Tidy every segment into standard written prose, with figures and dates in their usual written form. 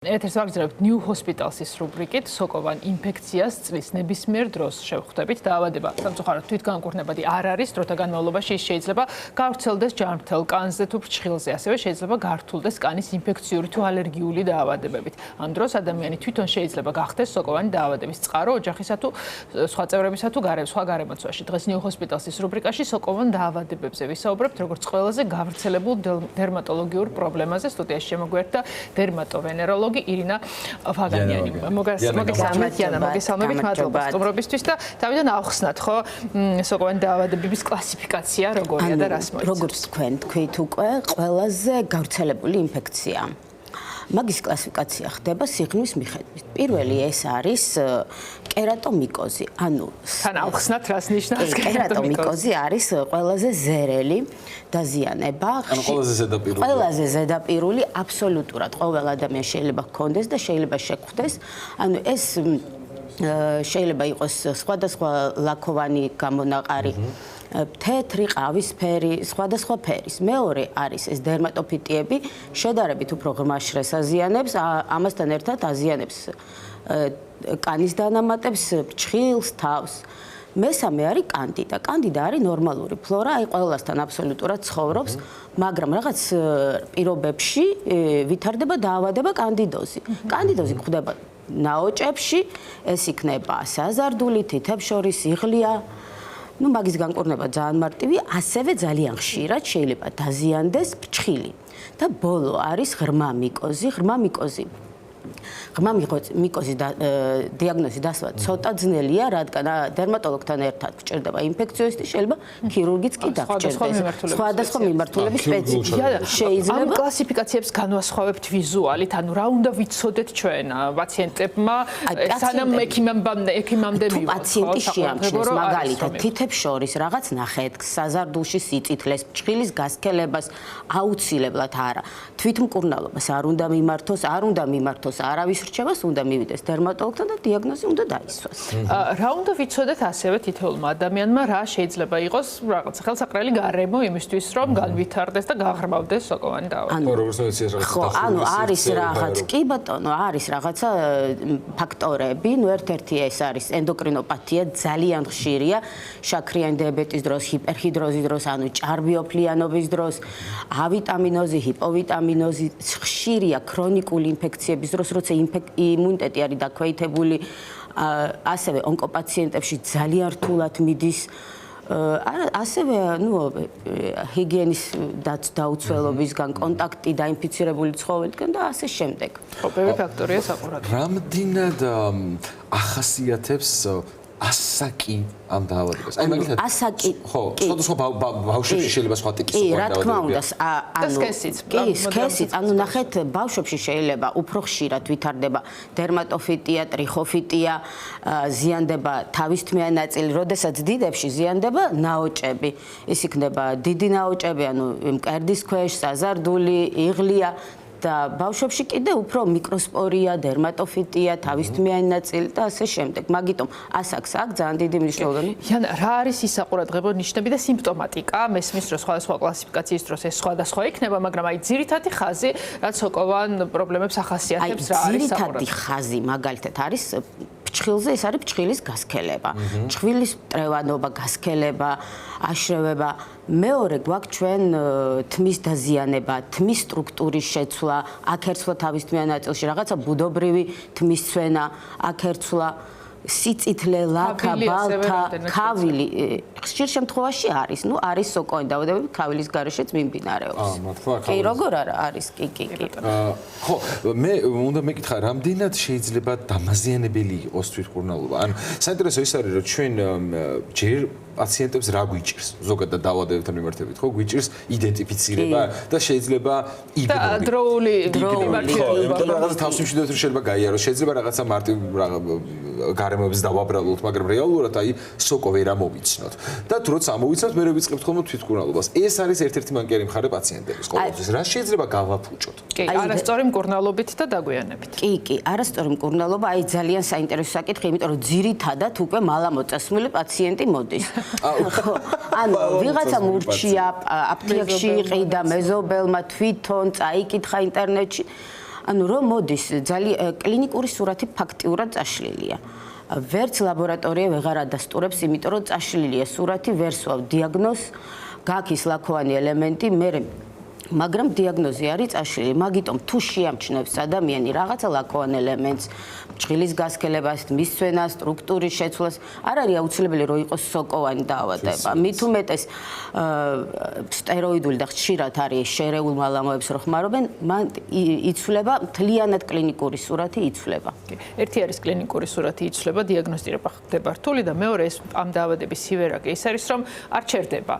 ეთერს ვაგრძელებთ New Hospital's რუბრიკით სოკოვან ინფექციას წლის ნებისმიერ დროს შევხვდებით. დაავადება სამწუხაროდ თვითგანკურნებადი არ არის, დროთა განმავლობაში ის შეიძლება გავრცელდეს ჯანმრთელ კანზე თუ ფრჩხილზე, ასევე შეიძლება გართულდეს კანის ინფექციური თუ ალერგიული დაავადებებით. ამ დროს ადამიანი თვითონ შეიძლება გახდეს სოკოვანი დაავადების წყარო ოჯახისა თუ სხვა წევრებისა თუ სხვა გარემოცვაში. დღეს New Hospital's რუბრიკაში სოკოვან დაავადებებზე ვისაუბრებთ, როგორც ყველაზე გავრცელებულ დერმატოლოგიურ პრობლემაზე. სტუდიაში შემოგვერთა დერმატოვენეროლოგი ირინა ვაგანიანი. მოგესალმებით, მადლობა სტუმრობისთვის და თავიდან ავხსნათ, ხო, სოკოვანი დაავადებების კლასიფიკაცია როგორია და რას მოიცავს? როგორც თქვით უკვე ყველაზე გავრცელებული ინფექცია. მაგის კლასიფიკაცია ხდება სიღრმის მიხედვით. პირველი ეს არის კერატომიკოზი, ანუ თან ავხსნათ რას ნიშნავს კერატომიკოზი არის ყველაზე ზერელი დაზიანება. ანუ ყველაზე ზედაპირული აბსოლუტურად ყოველ ადამიანს შეიძლება ჰქონდეს და შეიძლება შეგვხვდეს. ანუ ეს შეიძლება იყოს სხვადასხვა ლაქოვანი გამონაყარი. თეთრი, ყავისფერი, სხვადასხვა ფერის. მეორე არის ეს დერმატოფიტიები, შედარებით უფრო ღრმა შრეს აზიანებს, ამასთან ერთად აზიანებს კანის დანამატებს, ფრჩხილს, თავს. მესამე არის კანდიდა. კანდიდა არის ნორმალური ფლორა, აი ყველასთან აბსოლუტურად ცხოვრობს, მაგრამ რაღაც პირობებში ვითარდება დაავადება კანდიდოზი. კანდიდოზი გვხვდება ნაოჭებში, ეს იქნება საზარდული, თითებს შორის, იღლია. მაგის განკურნება ძალიან მარტივი, ასევე ძალიან ხშირად შეიძლება დაზიანდეს ფრჩხილი. და ბოლო არის ღრმა მიკოზი. ღრმა მიკოზის დიაგნოზი დასვა ცოტა ძნელია, რადგან დერმატოლოგთან ერთად გვჭირდება ინფექციოსტი, შეიძლება ქირურგიც კი დაგჭირდეს. სხვადასხვა მიმართულების სპეციალისტი. ამ კლასიფიკაციებს განვასხვავებთ ვიზუალით, ანუ რა უნდა ვიცოდეთ ჩვენ პაციენტებმა, სანამ ექიმამდე მივიდეთ. პაციენტი შეამჩნევს მაგალითად თითებს შორის რაღაც ნახეთქს, საზარდულში სიწითლეს, ფრჩხილის გასქელებას, აუცილებლად არა. თვითმკურნალობას არ უნდა მიმართოს, არავის რჩევას უნდა მივიდეს დერმატოლოგთან და დიაგნოზი უნდა დაისვას. რა უნდა ვიცოდეთ ასევე თითოეულმა ადამიანმა, რა შეიძლება იყოს რაღაც ხელსაყრელი გარემო იმისთვის, რომ განვითარდეს და გაღრმავდეს სოკოვანი დაავადება. ხო, ანუ არის რაღაც, კი ბატონო, არის რაღაცა ფაქტორები, ერთ-ერთი ეს არის ენდოკრინოპათია, ძალიან ხშირია, შაქრიანი დიაბეტის დროს, ჰიპერჰიდროზის დროს, ანუ ჭარბიოფლიანობის დროს, ავიტამინოზი, ჰიპოვიტამინოზი, ხშირია ქრონიკული ინფექციების დროს, როცა იმუნიტეტი არის დაქვეითებული, ასევე ონკოპაციენტებში ძალიან რთულად მიდის. ასევე ჰიგიენის დაუცველობისგან, კონტაქტი დაინფიცირებული ცხოველთან და ასე შემდეგ. ყოველი ფაქტორია საყურადღებო. რამდენად ახასიათებს ასაკი ამ დაავადებას? აი მაგალითად ასაკი. ხო, სხვადასხვა ბავშვებში შეიძლება სხვა ტიპის სოკოვანი დაავადებები. კი, რა თქმა უნდა, სქესიც, ანუ ნახეთ, ბავშვებში შეიძლება უფრო ხშირად ვითარდება დერმატოფიტია, ტრიხოფიტია, ზიანდება თავისთმიანი ნაწილი, როდესაც დიდებში ზიანდება ნაოჭები. ის იქნება დიდი ნაოჭები, ანუ მკერდის ქვეშ, საზარდული, იღლია. და ბავშვებში კიდე უფრო მიკროსპორია, დერმატოფიტია, თავისთმიანი ნაწილი და ასე შემდეგ. მაგიტომ ასაკს აქვს ძალიან დიდი მნიშვნელობა. რა არის ის საყურადღებო ნიშნები და სიმპტომატიკა? მესმის რომ სხვადასხვა კლასიფიკაციის დროს ეს სხვადასხვა იქნება, მაგრამ აი ძირითადი ხაზი, რაც სოკოვან პრობლემებს ახასიათებს, რა არის ძირითადი ხაზი მაგალითად არის ფრჩხილზე, ეს არის ფრჩხილის გასქელება, ჩხვილის მტრევანობა, გასქელება, აშრევება. მეორე გვაქვს ჩვენ თმის დაზიანება, თმის სტრუქტურის შეცვლა, აქ ერცვლა თავისთმიან ნაწილში, რაღაცა ბუდობრივი თმის ცვენა, აქ ერცვლა, სიწითლე, ლაქა, ბალთა, ქავილი. ხშირ შემთხვევაში არის, არის სოკოვანი დაავადებები, ქავილის გარეშეც მიმდინარეობს. კი, როგორ არის? კი. ხო, მე უნდა მეკითხა, რამდენად შეიძლება დამაზიანებელი იყოს თვითმკურნალობა? ანუ საინტერესო ის არის, რომ ჩვენ ჯერ პაციენტებს რა გვიჭირს ზოგადად დაავადებებთან მიმართებით, ხო? გვიჭირს იდენტიფიცირება და შეიძლება იგნორება. და დროული მიმართულება. იმიტომ რომ რაღაცა თავს მშვიდობთ რომ შეიძლება გაიაროს, შეიძლება რაღაცა მარტივ გარემოებს დავაბრალოთ, მაგრამ რეალურად აი სოკო ვერ ამოვიცნოთ. და თუ როცა ამოვიცნოთ, მე ვიწყებთ ხოლმე თვითმკურნალობას. ეს არის ერთ-ერთი მანკიერი მხარე პაციენტების ყოველთვის. რა შეიძლება გავაფუჭოთ? კი, არასწორი მკურნალობით და დაგვიანებით. კი, არასწორი მკურნალობა, აი ძალიან საინტერესო საკითხი, იმიტომ რომ ძირითადად უკვე მალამოწესმული პაციენტი მოდის. ანუ ვიღაცა მურჩია, აფთიაქში იყიდა, მეზობელმა თვითონ წაიკითხა ინტერნეტში. ანუ რომ მოდის ძალიან კლინიკური სურათი ფაქტიურად წაშლილია. ვერც ლაბორატორია ვეღარ ადასტურებს, იმიტომ რომ წაშლილია სურათი, ვერ სვავ დიაგნოზს, გაქვს ლაქოვანი ელემენტი, მაგრამ დიაგნოზი არის წაშლილი. მაგიტომ თუ შეამჩნევს ადამიანი რაღაცა ლაქოვან ელემენტს, ჭრილის გასქელებას, მისცვენას, სტრუქტურის შეცვლას, არ არის აუცილებელი რომ იყოს სოკოვანი დაავადება. მით უმეტეს სტეროიდული და ხშირად არის შერეულ მალამოებს რო ხმარობენ, მან იცვლება მთლიანად კლინიკური სურათი იცვლება. ერთი არის კლინიკური სურათი იცვლება, დიაგნოსტირება ხდება რთული და მეორე ეს ამ დაავადების სივერაკი ის არის რომ არ ჩერდება.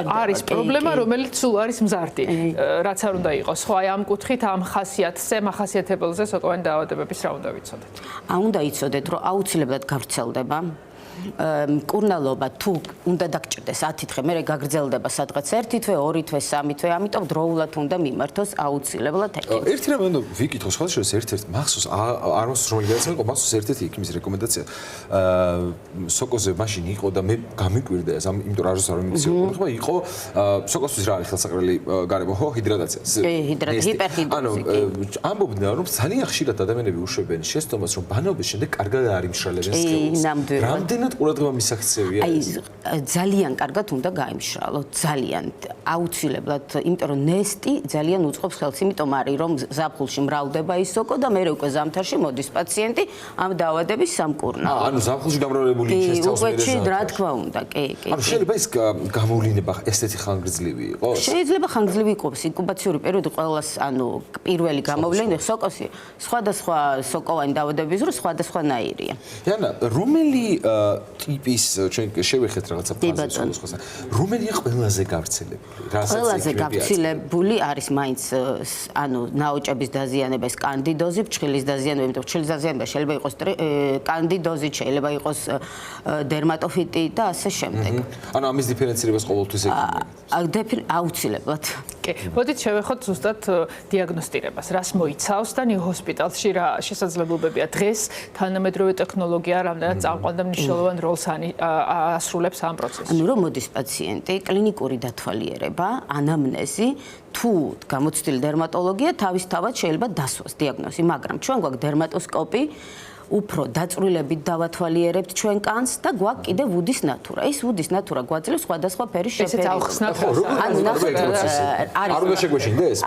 არის პრობლემა, რომელიც სულ არის მზარდი. რაც არ უნდა იყოს, ხო, აი ამ კუთხით, ამ ხასიათზე, მახასიათებელზე სოკოვანი დაავადებების რა უნდა ვიცოდეთ? უნდა იცოდეთ, რომ აუცილებლად გავრცელდება. მკურნალობა თუ უნდა დაგჭირდეს 10 თვე, მერე გაგრძელდება სადღაც 1 თვე, 2 თვე, 3 თვე, ამიტომ დროულად უნდა მიმართოს აუცილებლად ექიმს. ერთი რამ უნდა ვიკითხო, სხვადასხვა ერთ-ერთ მახსოვს არ მოსროლია იყო, მახსოვს ერთ-ერთი ექიმის რეკომენდაცია. სოკოზე მაშინ იყო და მე გამიკვირდა ეს, იმიტომ რომ არ ვიცი, იყო სოკოსთვის რა არის ხელსაყრელი გარემო, ხო, ჰიდრატაცია. ჰიპერჰიდროზი. ანუ ამბობდნენ რომ ძალიან ხშირად ადამიანები უშვებენ შეცდომას, რომ ბანაობის შემდეგ კარგად არიმშრალებენ სხეულს. რამდენად ყურადღება მისაქცევია ეს? ძალიან კარგად უნდა გაიმშრალოთ, ძალიან აუცილებლად, იმიტომ რომ ნესტი ძალიან უწყობს ხელს, იმიტომ არის რომ ზაფხულში მრავლდება ის სოკო და მე უკვე ზამთარში მოდის პაციენტი ამ დაავადების სამკურნალოდ. ანუ ზაფხულში გამრავლებული შეცავს მე უკვე რა თქმა უნდა, კი. ანუ შეიძლება ეს გამოვლინება ესეთი ხანგრძლივი იყოს? შეიძლება ხანგრძლივი იყოს, ინკუბაციური პერიოდი ყველას, ანუ პირველი გამოვლენა სოკოსი, სხვადასხვა სოკოვანი დაავადების დრო სხვადასხვანაირია.იანა, რომელი ტიპის ჩვენ შევეხეთ რაღაცა ფაზას ხოლმე. რომელია ყველაზე გავრცელებული? ყველაზე გავრცელებული არის მაინც ანუ ნაოჭების დაზიანება, ეს კანდიდოზი, ფრჩხილის დაზიანება, იმიტომ ფრჩხილის დაზიანება შეიძლება იყოს კანდიდოზი, შეიძლება იყოს დერმატოფიტი და ასე შემდეგ. ანუ ამის დიფერენცირებას ყოველთვის ექიმი. აუცილებლად. კი, მოდით შევეხოთ ზუსტად დიაგნოსტირებას. რას მოიცავს და ნიუ ჰოსპიტალში რა შესაძლებლობებია დღეს თანამედროვე ტექნოლოგია რამდენად წამყვანდა მნიშვნელოვან როლს ასრულებს ამ პროცესში. ანუ რომ მოდის პაციენტი, კლინიკური დათვალიერება, ანამნეზი, თუ გამოცდილი დერმატოლოგია თავისთავად შეიძლება დასვას დიაგნოზი, მაგრამ ჩვენ გვაქვს დერმატოსკოპი, უფრო დაწვრილებით დავათვალიერებთ ჩვენ კანს და გვაქვს კიდე ვუდის ნატურა. ეს ვუდის ნატურა გვაძლევს სხვადასხვა ფერის შეფერილობას. ანუ ნახეთ, არ უნდა შეგვეშინდეს?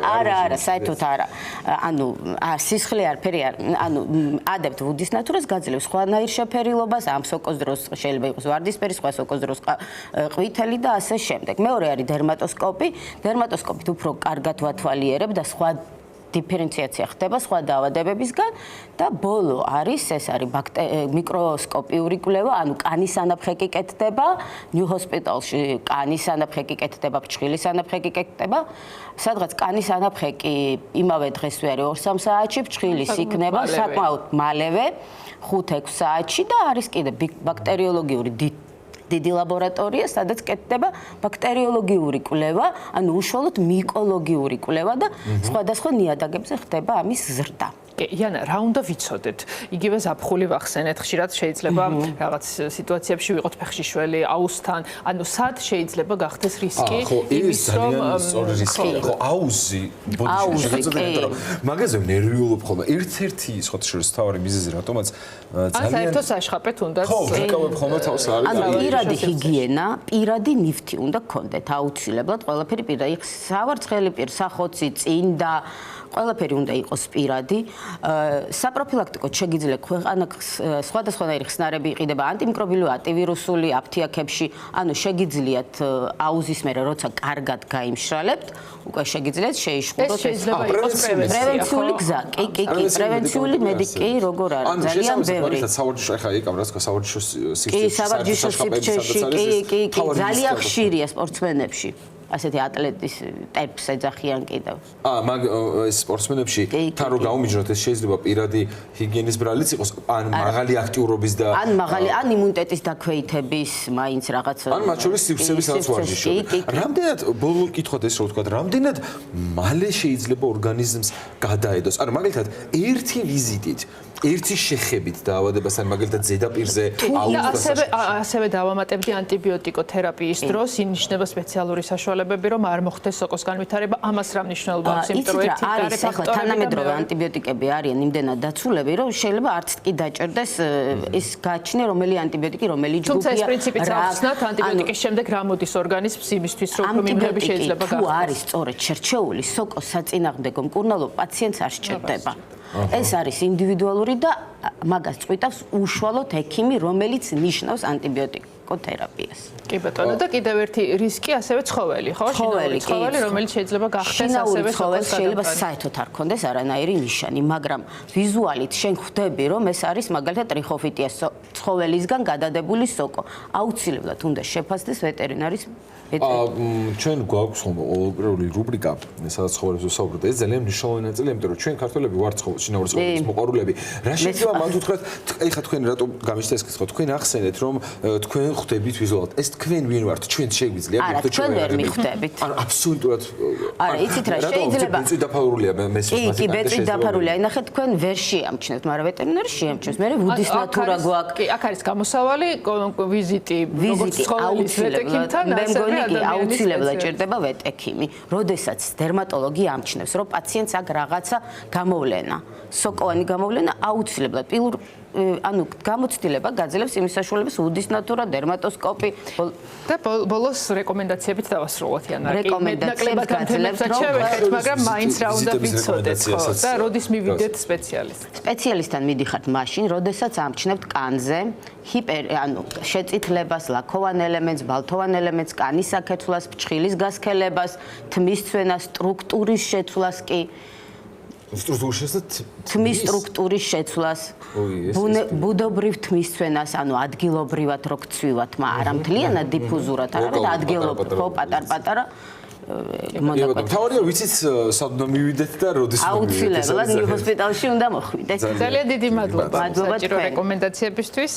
არა, საერთოდ არა. ანუ სისხლი არაფერი არ, ანუ ადებთ ვუდის ნატურას, გაძლევს სხვანაირ შეფერილობას, ამ სოკოს დროს შეიძლება იყოს ვარდისფერი, სხვა სოკოს დროს ყვითელი და ასე შემდეგ. მეორე არის დერმატოსკოპი. დერმატოსკოპით უფრო კარგად ვათვალიერებ და სხვა დიფერენციაცია ხდება სხვა დაავადებებისგან და ბოლო არის ეს არის მიკროსკოპიური კვლევა, ანუ კანის ანაფხეკი კეთდება, ნიუ ჰოსპიტალში კანის ანაფხეკი კეთდება, ფრჩხილის ანაფხეკი კეთდება. სადღაც კანის ანაფხეკი იმავე დღესვე არის 2-3 საათში, ფრჩხილის იქნება საკმაოდ მალევე 5-6 საათში და არის კიდე ბაქტერიოლოგიური დიდი ლაბორატორია, სადაც კეთდება ბაქტერიოლოგიური კვლევა, ანუ უშუალოდ მიკოლოგიური კვლევა და სხვადასხვა ნიადაგებზე ხდება ამის ზრდა. იანა, რა უნდა ვიცოდეთ? იგივე ზაფხული ვახსენეთ, ხშირად შეიძლება რაღაც სიტუაციებში ვიყოთ ფეხშიშველი, აუზთან, ანუ სად შეიძლება გახდეს რისკი? ხო, ის ძალიან სწორი რისკი. ხო, აუზი, ბოდიში შეგეცოდეთ, იმიტომ რომ მაგაზე ნერვიულობ ხოლმე. ერთ-ერთი სხვა შორის თავი მიზეზი, რატომაც ძალიან საერთო საშხაპეთ უნდა ხო, ვიკავებ ხოლმე თავს არის. ანუ პირადი ჰიგიენა, პირადი ნივთი უნდა გქონდეთ აუცილებლად, ყველაფერი პირადი. სავარცხელი პირ, სახოცი, წინდა ყველაფერი უნდა იყოს პირადი. საპროფილაქტიკოდ შეგიძლიათ ქვეყანას სხვადასხვანაირი ხსნარები იყიდება ანტიმიკრობიული, ანტივირუსული აფთიაქებში, ანუ შეგიძლიათ აუზის მერე როცა კარგად გაიმშრალებთ, უკვე შეგიძლიათ შეიშყუროთ ეს შეიძლება იყოს პრევენციული გზა. კი, პრევენციული მედიკი როგორ არის? ძალიან ბევრი. ანუ სავარჯიშო ახლა იქ ამას სავარჯიშო სივრცეში. კი, სავარჯიშო სივრცეში, კი, ძალიან ხშირია სპორტსმენებში. ასეთი ატლეტის ტიპს ეძახიან კიდევ. მაგ სპორტსმენებში თან რო გაუმიჯნოთ ეს შეიძლება პირადი ჰიგიენის ბრალიც იყოს, ან მაღალი აქტიურობის და ან იმუნიტეტის დაქვეითების, მაინც რაღაც ან მათ შორის სივრცეების სავარჯიშო. რამდენად ბოლო კითხოთ ეს რო ვთქვა, რამდენად მალე შეიძლება ორგანიზმს გადაედოს? ანუ მაგალითად, ერთი ვიზიტით ერთი შეხებით დაავადებასთან მაგალითად ზედაპირზე ასევე დავამატებდი ანტიბიოტიკოთერაპიის დროს ინიშნება სპეციალური საშუალებები, რომ არ მოხდეს სოკოს განვითარება, ამას რა მნიშვნელობა აქვს, იმიტომ რომ ერთი არის ახლა თანამედროვე ანტიბიოტიკები არიან იმდენად დაცულები, რომ შეიძლება არც კი დაჭერდეს ის გაჩნია, რომელი ანტიბიოტიკი, რომელი ჯგუფია. თუმცა ეს პრინციპიც ახსნათ, ანტიბიოტიკის შემდეგ რა მოდის ორგანიზმს იმისთვის, რომ მიმღები შეიძლება თუ არის სწორედ შერჩეული, სოკოს საწინააღმდეგო მკურნალობა პაციენტს არ სჭირდება. ეს არის ინდივიდუალური და მაგას წვითავს უშუალოდ ექიმი, რომელიც ნიშნავს ანტიბიოტიკოთერაპიას. კი ბატონო და კიდევ ერთი რისკი ასევე ცხოველი, ხო? ცხოველი, რომელიც შეიძლება გახდეს ასევე სოკოს შეიძლება საერთოდ არ ქონდეს არანაირი ნიშანი, მაგრამ ვიზუალით შენ ხვდები, რომ ეს არის მაგალითად ტრიხოფიტია ცხოველისგან გადადებული სოკო. აუცილებლად უნდა შეფასდეს ვეტერინარის ჩვენ გვაქვს ყოველდღიური რუბრიკა, სადაც ცხოველებს ვსაუბრობთ. ეს ძალიან მნიშვნელოვანი ნაწილია, იმიტომ რომ ჩვენ ქართველები ვართ შინაური ცხოველების მოყვარულები. რა შეიძლება მათ უთხრათ, ეხლა თქვენ რატო გამიშთა ეს კითხვა? თქვენ ახსენეთ, რომ თქვენ ხვდებით ვიზუალურად. ეს თქვენ ვინ ვართ? ჩვენ შეგვიძლია ვიხდეთ ჩვენ ვერ მიხვდებით. ანუ აბსოლუტურად არა, იცით რა, შეიძლება ბეწვი დაფარულია მესმის კი, ბეწვი დაფარულია. ნახეთ, თქვენ ვერ შეამჩნევთ, მაგრამ ვეტერინარი შეამჩნევს. მე ვუდის ნატურა გვაქვს. კი, აქ არის გამოსავალი, ვიზიტი, როგორც ცხოველის ვეტექიმთან, ასევე აუცილებლად ჭირდება ვეტექიმი. როდესაც დერმატოლოგი ამჩნევს, რომ პაციენტს აქ რაღაცა გამოვლენა, სოკოვანი გამოვლენა, აუცილებლად ანუ გამოცდილება გაძლევს იმის საშუალებას უდის ნატურა, დერმატოსკოპი და ბოლოს რეკომენდაციებით დავასრულოთ იანა. რეკომენდაციები გაძლევს, მაგრამ მაინც რა უნდა ვიცოდეთ, ხო? და როდის მივიდეთ სპეციალისტს? სპეციალისტთან მიდიხართ მაშინ, როდესაც ამჩნევთ კანზე ანუ შეწითლებას, ლაქოვან ელემენტს, ბალთოვან ელემენტს, კანის აქეცვლას, ფჭხილის გასქელებას, თმის ცვენას, სტრუქტურის შეცვლას კი თმის სტრუქტურის შეცვლას, ბუდობრივ თმის ცვენას, ანუ ადგილობრივად რო გცვივათ, მაგრამ მთლიანად დიფუზურად, არამედ ადგილობრივ, ხო, პატარ-პატარა მონაკვეთი. თავარია ვიცით სადღაც მივიდეთ და როდის მივიდეთ. აუცილებლად ნიუ ჰოსპიტალში უნდა მოხვიდეთ. ძალიან დიდი მადლობა მადლობა საჭირო რეკომენდაციებისთვის.